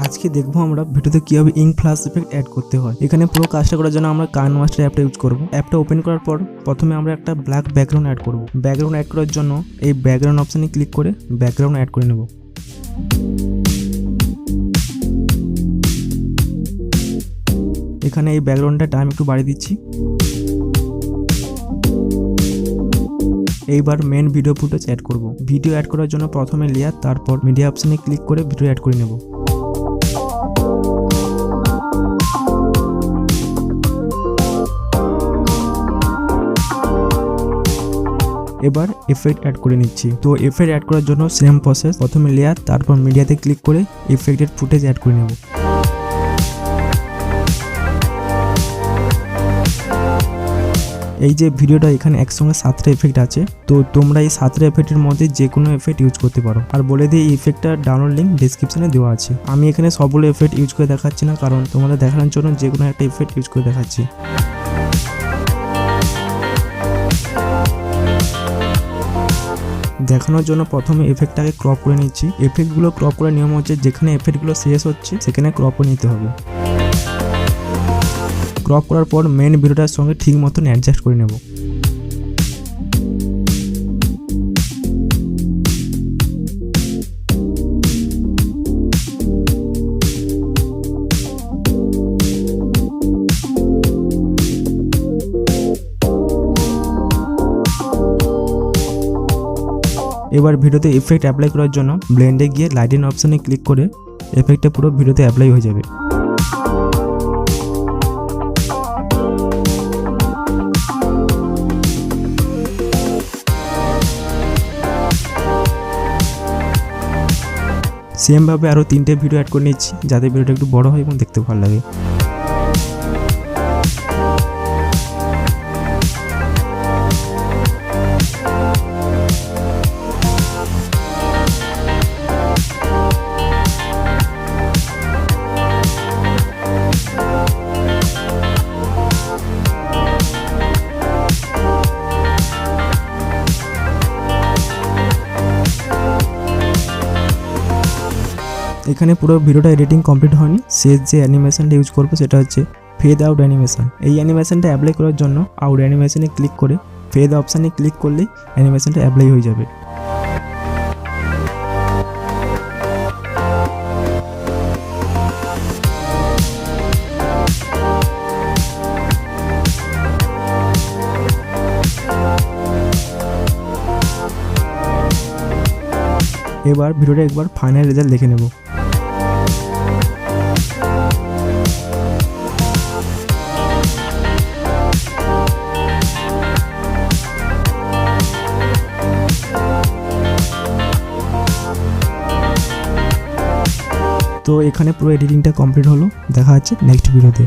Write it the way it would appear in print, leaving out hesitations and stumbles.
আজকে দেখবো আমরা ভিডিওতে কিভাবে ইঙ্ক ফ্ল্যাশ ইফেক্ট অ্যাড করতে হয়। এখানে পুরো কাজটা করার জন্য আমরা কাইনমাস্টার অ্যাপটা ইউজ করব। অ্যাপটা ওপেন করার পর প্রথমে আমরা একটা ব্ল্যাক ব্যাকগ্রাউন্ড অ্যাড করব। ব্যাকগ্রাউন্ড অ্যাড করার জন্য এই ব্যাকগ্রাউন্ড অপশনে ক্লিক করে ব্যাকগ্রাউন্ড অ্যাড করে নেব। এখানে এই ব্যাকগ্রাউন্ডটা টাইম একটু বাড়িয়ে দিচ্ছি। এইবার মেন ভিডিও ফুটেজ অ্যাড করব। ভিডিও অ্যাড করার জন্য প্রথমে লেয়ার, তারপর মিডিয়া অপশনে ক্লিক করে ভিডিও অ্যাড করে নেব। এবার এফেক্ট অ্যাড করে নিচ্ছি। তো এফেক্ট অ্যাড করার জন্য সেম প্রসেস, প্রথমে লেয়ার, তারপর মিডিয়াতে ক্লিক করে এফেক্টের ফুটেজ অ্যাড করে নেব। এই যে ভিডিওটা এখানে একসঙ্গে 7টা এফেক্ট আছে, তো তোমরা এই 7টা এফেক্টের মধ্যে যে কোনো এফেক্ট ইউজ করতে পারো। আর বলে দিই এই এফেক্টটার ডাউনলোড লিঙ্ক ডেসক্রিপশনে দেওয়া আছে। আমি এখানে সবগুলো এফেক্ট ইউজ করে দেখাচ্ছি না, কারণ তোমাদের দেখানোর জন্য যে কোনো একটা এফেক্ট ইউজ করে দেখাচ্ছি। দেখানোর জন্য প্রথমে এফেক্টটাকে ক্রপ করে নিচ্ছি। এফেক্টগুলো ক্রপ করার নিয়ম হচ্ছে যেখানে এফেক্টগুলো শেষ হচ্ছে সেখানে ক্রপ করে নিতে হবে। ক্রপ করার পর মেন ভিডিওটার সঙ্গে ঠিক মতন অ্যাডজাস্ট করে নেব। এবার ভিডিওতে এফেক্ট অ্যাপ্লাই করার জন্য ব্লেন্ডে গিয়ে লাইটিং অপশনে ক্লিক করে এফেক্টটা পুরো ভিডিওতে অ্যাপ্লাই হয়ে যাবে। সেম ভাবে আরো 3টে ভিডিও অ্যাড করে নিচ্ছি যাতে ভিডিওটা একটু বড় হয় এবং দেখতে ভালো লাগে। এখানে পুরো ভিডিওটা এডিটিং কমপ্লিট হয়নি। শেষ যে অ্যানিমেশনটা ইউজ করবো সেটা হচ্ছে ফেড আউট অ্যানিমেশন। এই অ্যানিমেশনটা অ্যাপ্লাই করার জন্য আউট অ্যানিমেশনে ক্লিক করে ফেড অপশানে ক্লিক করলেই অ্যানিমেশনটা অ্যাপ্লাই হয়ে যাবে। এবার ভিডিওটা একবার ফাইনাল রেজাল্ট দেখে নেব। তো এখানে পুরো এডিটিংটা কমপ্লিট হলো। দেখা হচ্ছে নেক্সট ভিডিওতে।